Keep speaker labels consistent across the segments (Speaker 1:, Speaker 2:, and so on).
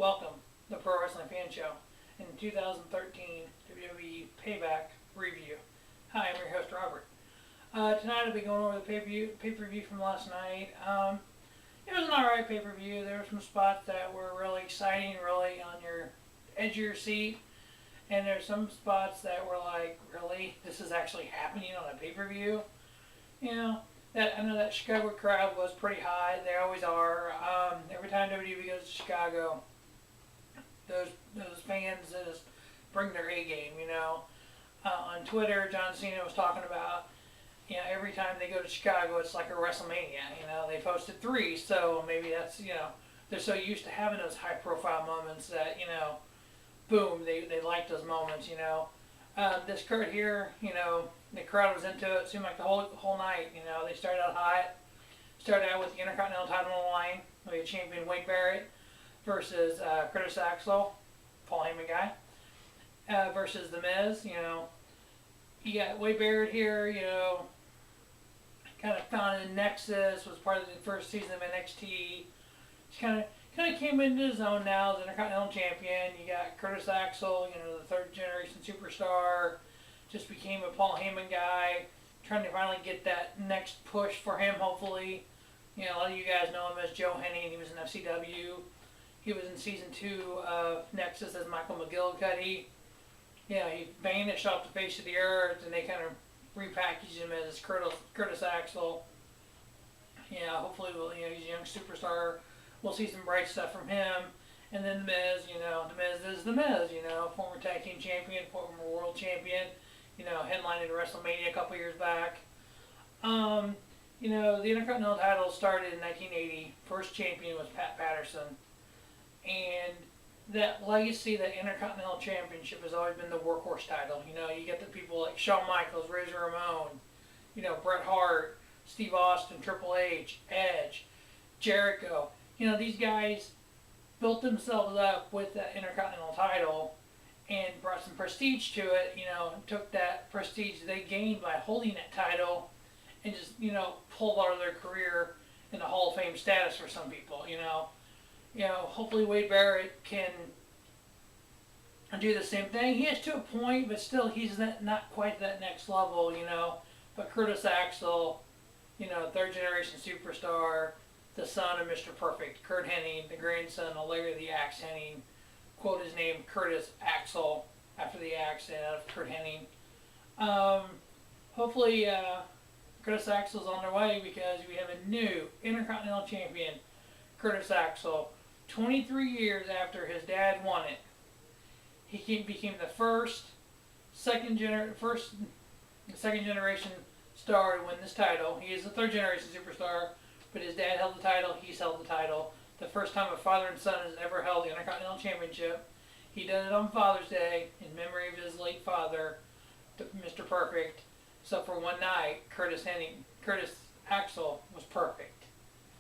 Speaker 1: Welcome, the Pro Wrestling Fan Show, in 2013 WWE Payback review. Hi, I'm your host, Robert. Tonight I'll be going over the pay-per-view from last night. It was an alright pay-per-view. There were some spots that were really exciting, really on your edge of your seat. And there's some spots that were like, really? This is actually happening on a pay-per-view? You know, I know that Chicago crowd was pretty high. They always are. Every time WWE goes to Chicago, those fans just bring their A game, you know. On Twitter, John Cena was talking about, you know, every time they go to Chicago, it's like a WrestleMania. You know, they posted 3, so maybe that's, you know, they're so used to having those high-profile moments that, you know, boom, they like those moments, you know. This card here, you know, the crowd was into it. Seemed like the whole night, you know. They started out hot. Started out with the Intercontinental title on the line. We had champion Wade Barrett versus Curtis Axel, Paul Heyman guy, versus The Miz. You know, you got Wade Barrett here. You know, kind of founded Nexus. Was part of the first season of NXT. He's kind of came into his own now as Intercontinental Champion. You got Curtis Axel, you know, the third generation superstar. Just became a Paul Heyman guy. Trying to finally get that next push for him, hopefully. You know, a lot of you guys know him as Joe Henning. He was in FCW. He was in season 2 of Nexus as Michael McGillicuddy. Yeah, he vanished off the face of the earth, and they kind of repackaged him as Curtis Axel. Yeah, hopefully, you know, he's a young superstar. We'll see some bright stuff from him. And then The Miz, you know, The Miz is The Miz, you know, former tag team champion, former world champion, you know, headlining WrestleMania a couple years back. You know, the Intercontinental title started in 1980. First champion was Pat Patterson. And that legacy, that Intercontinental Championship has always been the workhorse title. You know, you get the people like Shawn Michaels, Razor Ramon, you know, Bret Hart, Steve Austin, Triple H, Edge, Jericho. You know, these guys built themselves up with that Intercontinental title and brought some prestige to it, you know, and took that prestige they gained by holding that title and just, you know, pulled out of their career into Hall of Fame status for some people, you know. You know, hopefully Wade Barrett can do the same thing. He is to a point, but still he's not quite that next level, you know. But Curtis Axel, you know, third generation superstar, the son of Mr. Perfect, Kurt Hennig, the grandson of Larry the Axe Hennig. Quote his name, Curtis Axel, after the accent of Kurt Hennig. Hopefully, Curtis Axel's on their way because we have a new Intercontinental Champion, Curtis Axel. 23 years after his dad won it, he became the second generation star to win this title. He is the third generation superstar, but his dad held the title. He's held the title. The first time a father and son has ever held the Intercontinental Championship. He did it on Father's Day in memory of his late father, Mr. Perfect. So for one night, Curtis Axel was perfect.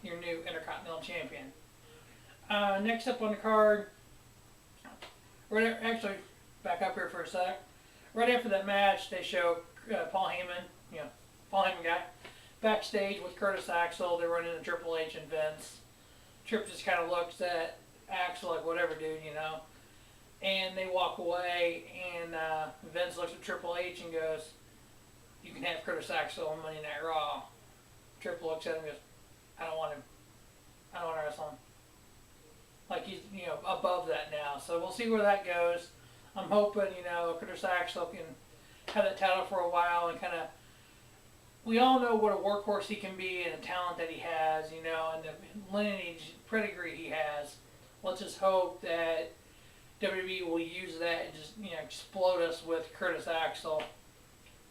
Speaker 1: Your new Intercontinental Champion. Next up on the card, actually, back up here for a sec. Right after that match, they show Paul Heyman, you know, Paul Heyman guy, backstage with Curtis Axel. They're running into Triple H and Vince. Tripp just kind of looks at Axel like, whatever, dude, you know. And they walk away, and Vince looks at Triple H and goes, you can have Curtis Axel on Monday Night Raw. Tripp looks at him and goes, I don't want him. I don't want to wrestle him. Like he's, you know, above that now. So we'll see where that goes. I'm hoping, you know, Curtis Axel can have that title for a while and kind of, we all know what a workhorse he can be and the talent that he has, you know, and the lineage, pedigree he has. Let's just hope that WWE will use that and just, you know, explode us with Curtis Axel.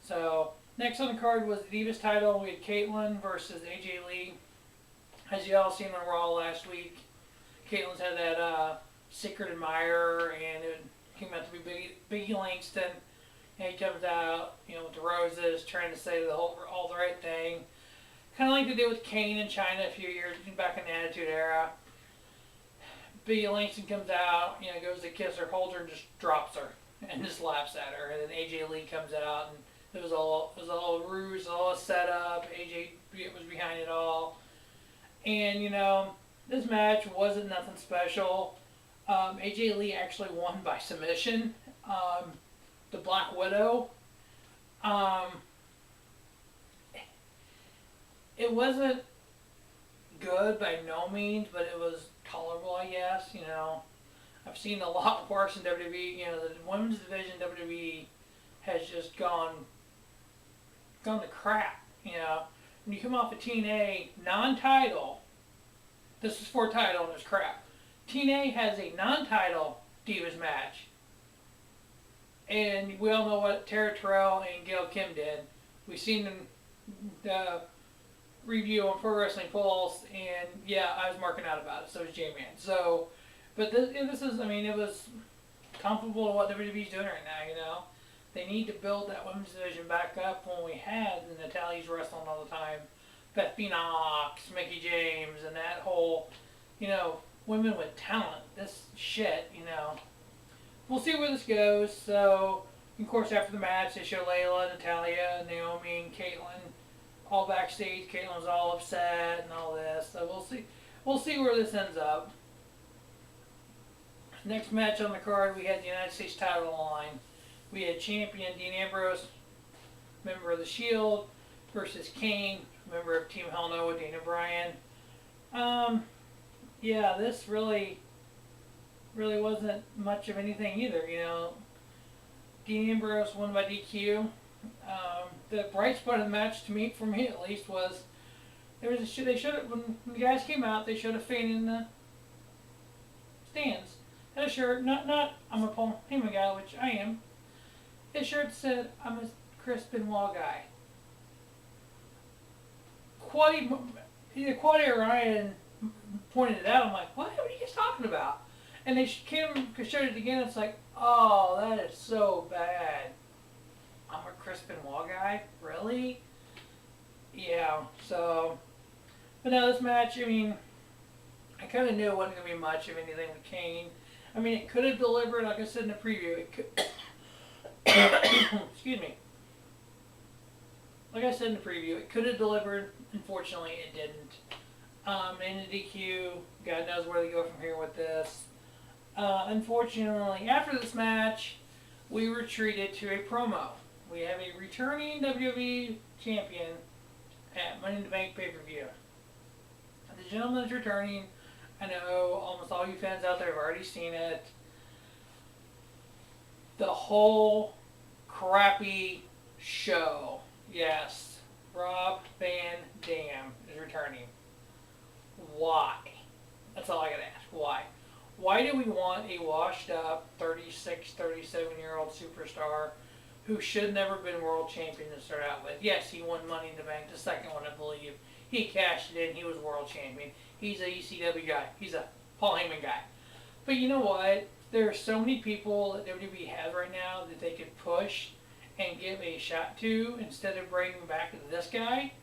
Speaker 1: So, next on the card was the Divas title. We had Caitlyn versus AJ Lee. As you all seen on Raw last week, Caitlyn's had that secret admirer, and it came out to be Biggie Langston. And he comes out, you know, with the roses, trying to say all the right thing. Kind of like they did with Kane in China a few years back in the Attitude Era. Biggie Langston comes out, you know, goes to kiss her, holds her, and just drops her, and just laughs at her. And then AJ Lee comes out, and it was all a ruse, all a setup. AJ was behind it all. And, you know, this match wasn't nothing special. AJ Lee actually won by submission. The Black Widow. Um, it wasn't good by no means, but it was tolerable, I guess. I've seen a lot worse in WWE. The women's division WWE has just gone to crap. When you come off a TNA non-title, this is for title and it's crap. TNA has a non-title Divas match, and we all know what Tara Terrell and Gail Kim did. We've seen the review on Pro Wrestling Pulse, and yeah, I was marking out about it. So was J-Man. But this is, it was comparable to what WWE's doing right now. They need to build that women's division back up when we had the Natalia's wrestling all the time, Beth Phoenix, Mickie James, and that whole, women with talent. This shit, We'll see where this goes. So, of course, after the match, they show Layla, Natalia, Naomi, and Caitlyn all backstage. Caitlyn's all upset and all this. So we'll see where this ends up. Next match on the card, we had the United States title on the line. We had champion Dean Ambrose, member of the Shield, versus Kane, member of Team Hell No with Daniel Bryan. Yeah, this really wasn't much of anything either. Dean Ambrose won by DQ. The bright spot of the match, for me at least, was when the guys came out, they showed a fan in the stands. Had a shirt, not I'm a Paul Heyman guy, which I am. His shirt said, "I'm a Chris Benoit guy." Either Quaddy or Ryan pointed it out. I'm like, what are you guys talking about? And they showed it again. It's like, oh, that is so bad. I'm a Chris Benoit guy? Really? Yeah, so. But now this match, I kind of knew it wasn't going to be much of anything with Kane. It could have delivered, like I said in the preview. It could. Excuse me. Like I said in the preview, it could have delivered. Unfortunately, it didn't. In the DQ, God knows where they go from here with this. Unfortunately, after this match, we were treated to a promo. We have a returning WWE champion at Money in the Bank pay-per-view. The gentleman is returning. I know almost all you fans out there have already seen it. The whole crappy show. Yes, Rob Van Dam is returning. Why? That's all I gotta ask. Why? Why do we want a washed up 36, 37-year-old superstar who should have never been world champion to start out with? Yes, he won Money in the Bank, the second one I believe. He cashed it in, he was world champion. He's a ECW guy. He's a Paul Heyman guy. But you know what? There are so many people that WWE has right now that they could push and give a shot to instead of bringing back this guy.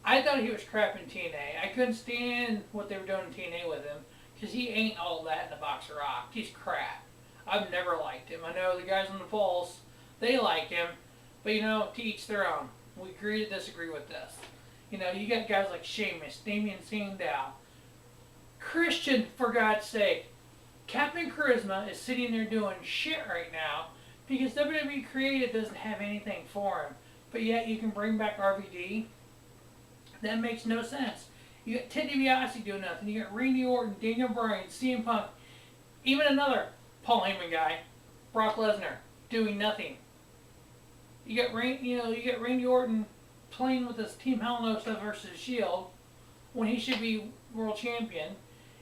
Speaker 1: I thought he was crap in TNA. I couldn't stand what they were doing in TNA with him because he ain't all that in a box of rock. He's crap. I've never liked him. I know the guys on the Pulse, they like him, but to each their own. We agree to disagree with this. You got guys like Sheamus, Damian Sandow, Christian, for God's sake. Captain Charisma is sitting there doing shit right now because WWE Creative doesn't have anything for him. But yet you can bring back RVD. That makes no sense. You got Ted DiBiase doing nothing. You got Randy Orton, Daniel Bryan, CM Punk, even another Paul Heyman guy, Brock Lesnar, doing nothing. You got Randy Orton playing with this Team Hell No stuff versus Shield when he should be world champion.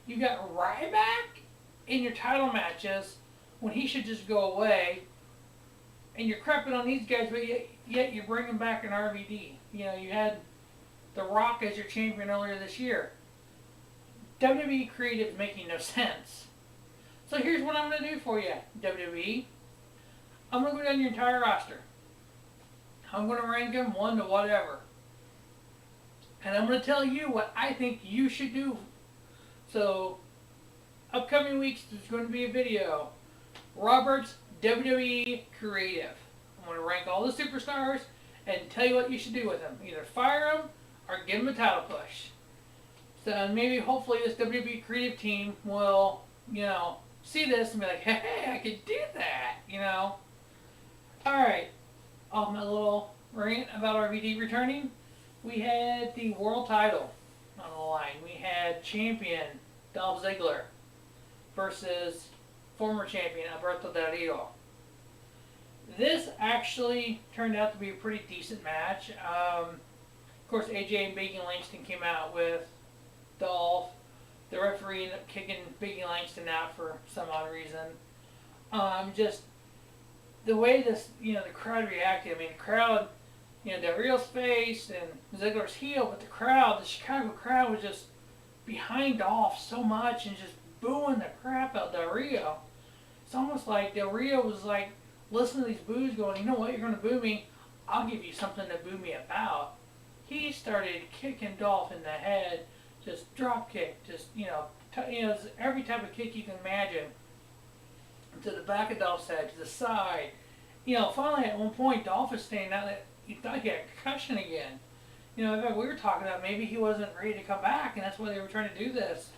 Speaker 1: You got Ryback in your title matches when he should just go away. And you're crapping on these guys, but yet you're bringing back an RVD. You had The Rock as your champion earlier this year. WWE Creative is making no sense. So here's what I'm going to do for you, WWE. I'm going to go down your entire roster. I'm going to rank them 1 to whatever. And I'm going to tell you what I think you should do. So, upcoming weeks, there's going to be a video. Robert's WWE Creative. I'm going to rank all the superstars and tell you what you should do with them. Either fire them or give them a title push. So maybe, hopefully, this WWE Creative team will, see this and be like, hey, I could do that, Alright, off my little rant about RVD returning, we had the world title on the line. We had champion Dolph Ziggler versus former champion Alberto Del Rio. This actually turned out to be a pretty decent match. Of course, AJ and Biggie Langston came out with Dolph. The referee ended up kicking Biggie Langston out for some odd reason. Just the way the crowd reacted. I mean, the crowd, Del Rio's face and Ziggler's heel, but the Chicago crowd was just behind Dolph so much and just booing the crap out of Del Rio. It's almost like Del Rio was like listening to these boos going, you know what, you're going to boo me, I'll give you something to boo me about. He started kicking Dolph in the head, just drop kick, just, every type of kick you can imagine. To the back of Dolph's head, to the side. Finally at one point, Dolph was standing out that he thought he had a concussion again. In fact, we were talking about maybe he wasn't ready to come back, and that's why they were trying to do this.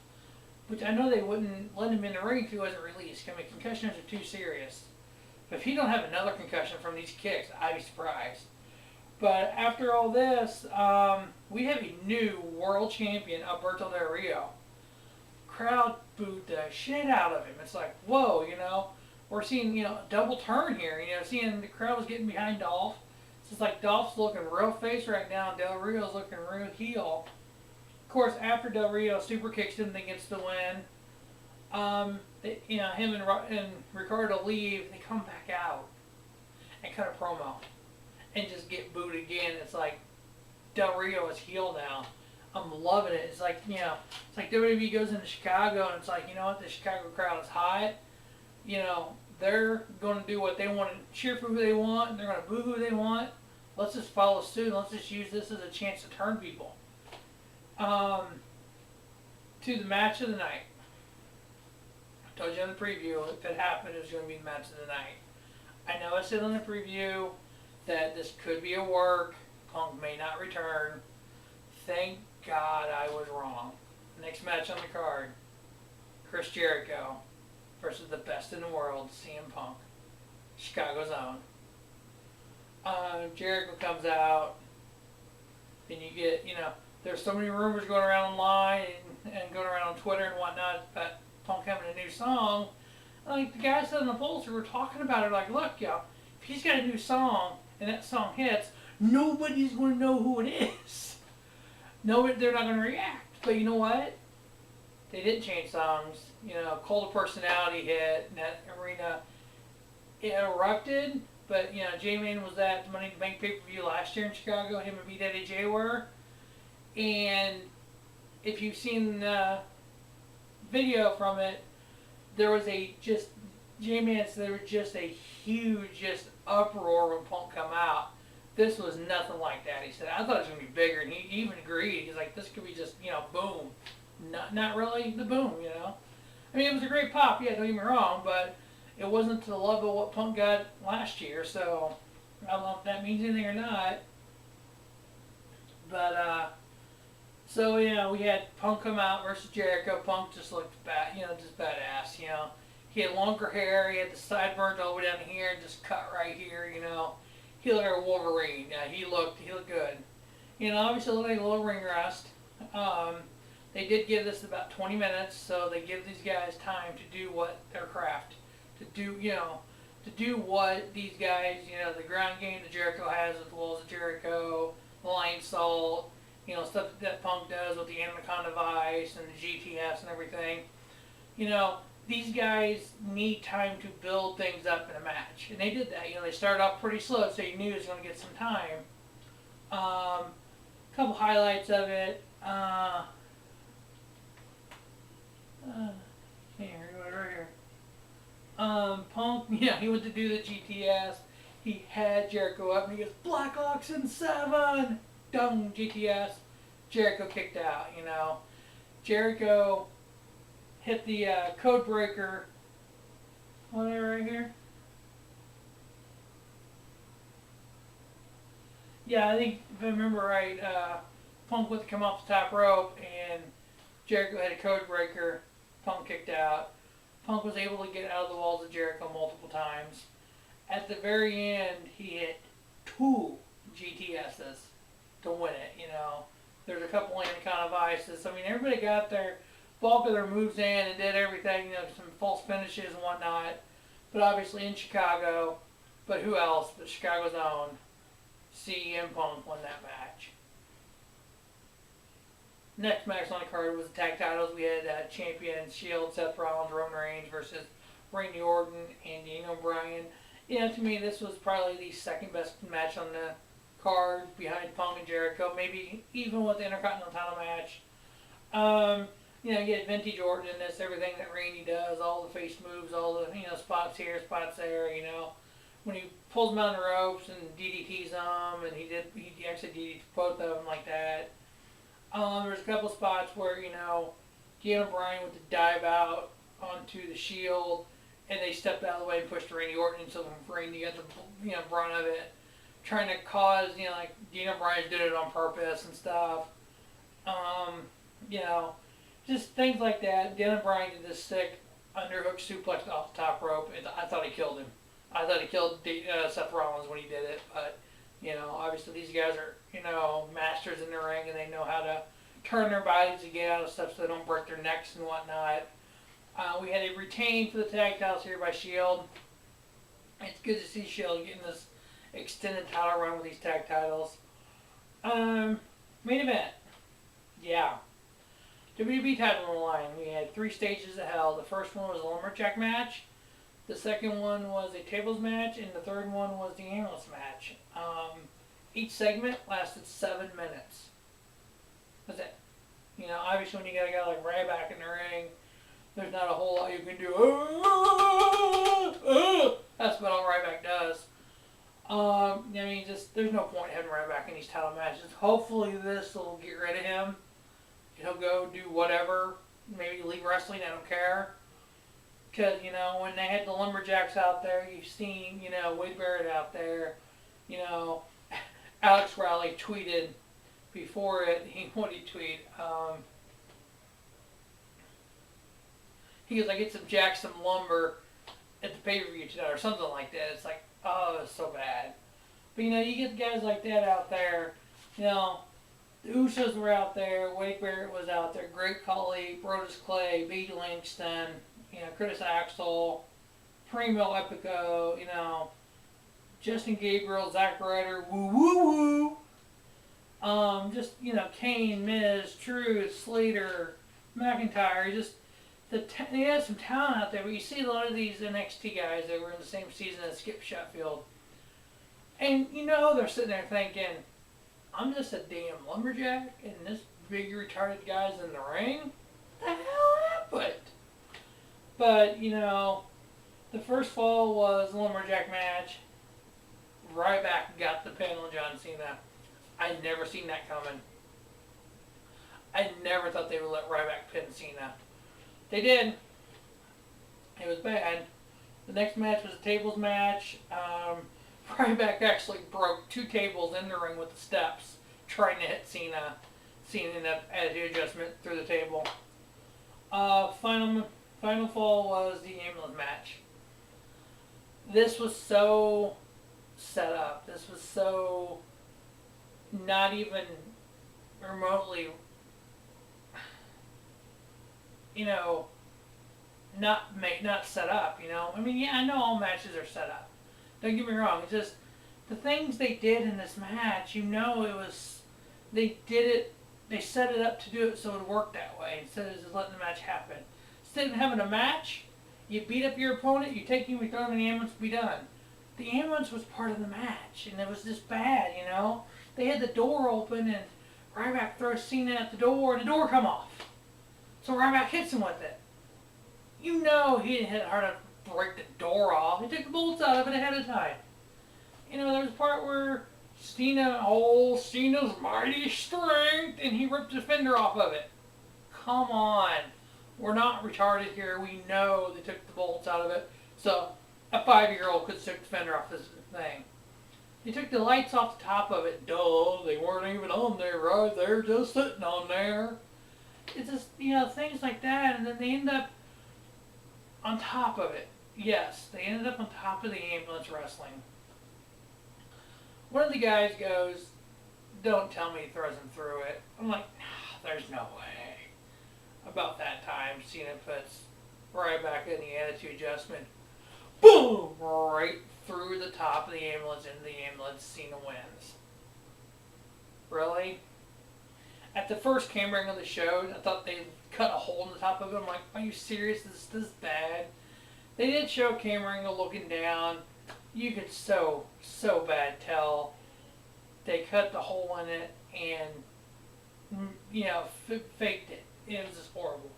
Speaker 1: Which I know they wouldn't let him in the ring if he wasn't released. I mean, concussions are too serious. But if he don't have another concussion from these kicks, I'd be surprised. But after all this, we have a new world champion, Alberto Del Rio. Crowd booed the shit out of him. It's like, whoa, we're seeing, a double turn here. Seeing the crowd was getting behind Dolph. It's like Dolph's looking real face right now, and Del Rio's looking real heel. Of course, after Del Rio super kicks him, then gets the win. Him and Ricardo leave. They come back out and cut a promo and just get booed again. It's like Del Rio is heel now. I'm loving it. It's like it's like WWE goes into Chicago and it's like, you know what, the Chicago crowd is hot. They're going to do what they want and cheer for who they want, and they're going to boo who they want. Let's just follow suit and let's just use this as a chance to turn people. To the match of the night. I told you in the preview, if it happened, it was going to be the match of the night. I know I said in the preview that this could be a work. Punk may not return. Thank God I was wrong. Next match on the card, Chris Jericho versus the best in the world, CM Punk. Chicago's own. Jericho comes out, and you get, there's so many rumors going around online and going around on Twitter and whatnot about Punk having a new song. Like, the guys on the Pulse were talking about it, like, look, if he's got a new song and that song hits, nobody's going to know who it is. Nobody, they're not going to react. But you know what? They didn't change songs. Cult of Personality hit, and that arena, it erupted. But, J-Man was at Money to Bank pay-per-view last year in Chicago. Him and B-Daddy J were. And if you've seen the video from it, there was J-Man said there was just a huge uproar when Punk come out. This was nothing like that. He said, I thought it was going to be bigger, and he even agreed. He's like, this could be just, boom. Not really the boom, I mean, it was a great pop, yeah, don't get me wrong, but it wasn't to the level of what Punk got last year, so I don't know if that means anything or not. But, so, we had Punk come out versus Jericho. Punk just looked just badass, He had longer hair, he had the sideburns all the way down here, and just cut right here, He looked like a Wolverine. He looked good. Obviously it looked like a little ring rust. They did give this about 20 minutes, so they give these guys time to do what their craft, to do what these guys, the ground game that Jericho has with the Walls of Jericho, the Lion Salt, stuff that Punk does with the Anaconda Vice and the GTS and everything. These guys need time to build things up in a match, and they did that. They started off pretty slow, so you knew it was going to get some time. Couple highlights of it. Right here. Punk, he went to do the GTS. He had Jericho up, and he goes, Black Oxen 7! Dung, GTS. Jericho kicked out, Jericho hit the code breaker. Whatever, right here. Yeah, I think, if I remember right, Punk went to come off the top rope, and Jericho had a code breaker. Punk kicked out. Punk was able to get out of the walls of Jericho multiple times. At the very end, he hit 2 GTSs to win it, you know. There's a couple Anaconda Vices. I mean, everybody got their bulk of their moves in and did everything, you know, some false finishes and whatnot. But obviously in Chicago, but who else but Chicago's own CM Punk won that match. Next match on the card was the tag titles. We had Champion Shield, Seth Rollins, Roman Reigns versus Randy Orton and Daniel Bryan. Yeah, to me, this was probably the second best match on the card behind Punk and Jericho, maybe even with the Intercontinental title match. You know, you get vintage Orton in this, everything that Randy does, all the face moves, all the, you know, spots here, spots there, you know. When he pulls them out on the ropes and DDTs them, and he actually DDT'd both of them like that. There's a couple spots where, you know, Daniel Bryan went to dive out onto the Shield, and they stepped out of the way and pushed Randy Orton, so Randy got the, you know, brunt of it, trying to cause, you know, like Daniel Bryan did it on purpose and stuff. You know, just things like that. Daniel Bryan did this sick underhook suplex off the top rope, and I thought he killed him. I thought he killed Seth Rollins when he did it, but, you know, obviously these guys are, you know, masters in the ring, and they know how to turn their bodies to get out of stuff so they don't break their necks and whatnot. We had a retain for the tag titles here by Shield. It's good to see Shield getting this extended title run with these tag titles. Main event. Yeah. WWE title on the line. We had 3 stages of hell. The first one was a lumberjack match. The second one was a tables match, and the third one was the ambulance match. Each segment lasted 7 minutes. That's it. You know, obviously when you got a guy like Ryback in the ring, there's not a whole lot you can do. That's about all Ryback does. I mean, just there's no point having Ryback in these title matches. Hopefully this will get rid of him. He'll go do whatever. Maybe leave wrestling. I don't care. Because, you know, when they had the Lumberjacks out there, you've seen, you know, Wade Barrett out there. You know, Alex Riley tweeted before it. What did he tweet? He goes, I get some Jackson lumber at the pay-per-view tonight, or something like that. It's like, oh, it's so bad. But, you know, you get guys like that out there. You know, the Usos were out there. Wade Barrett was out there. Great Khali, Brodus Clay, B. Langston, you know, Curtis Axel, Primo Epico, you know, Justin Gabriel, Zack Ryder, woo woo woo. Just, you know, Kane, Miz, Truth, Slater, McIntyre, just they had some talent out there, but you see a lot of these NXT guys that were in the same season as Skip Sheffield. And, you know, they're sitting there thinking, I'm just a damn lumberjack, and this big retarded guy's in the ring? What the hell happened? But, you know, the first fall was a lumberjack match. Ryback got the pin on John Cena. I'd never seen that coming. I never thought they would let Ryback pin Cena. They did. It was bad. The next match was a tables match. Ryback actually broke 2 tables in the ring with the steps, trying to hit Cena. Cena ended up attitude adjustment through the table. Final fall was the ambulance match. This was so set up. This was so not even remotely, you know, not set up, you know. I mean, yeah, I know all matches are set up. Don't get me wrong. It's just the things they did in this match, you know, it was, they did it, they set it up to do it so it would work that way instead of just letting the match happen. Instead of having a match, you beat up your opponent, you take him, you throw him in the ambulance, be done. The ambulance was part of the match, and it was just bad, you know. They had the door open, and Ryback throws Cena at the door, and the door come off. So Ryback hits him with it. You know he didn't hit it hard enough to break the door off. He took the bolts out of it ahead of time. You know, there was a part where Cena's mighty strength, and he ripped the fender off of it. Come on. We're not retarded here. We know they took the bolts out of it. So a 5-year-old could take the fender off this thing. They took the lights off the top of it. Duh, they weren't even on there, right? They're just sitting on there. It's just, you know, things like that. And then they end up, on top of it, yes, they ended up on top of the ambulance wrestling. One of the guys goes, "Don't tell me he throws him through it." I'm like, nah, there's no way. About that time, Cena puts Ryback in the attitude adjustment. Boom! Right through the top of the ambulance into the ambulance. Cena wins. Really? At the first camera angle of the show, I thought they cut a hole in the top of it. I'm like, are you serious? Is this bad? They did show a camera angle looking down. You could so bad tell they cut the hole in it and, faked it. It was just horrible.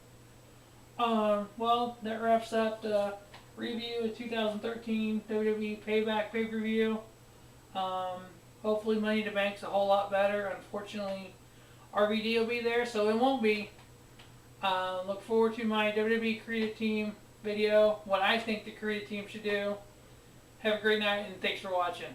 Speaker 1: Well, that wraps up the review of 2013 WWE Payback pay-per-view. Hopefully Money in the Bank's a whole lot better. Unfortunately, RVD will be there, so it won't be. Look forward to my WWE Creative Team video, what I think the Creative Team should do. Have a great night, and thanks for watching.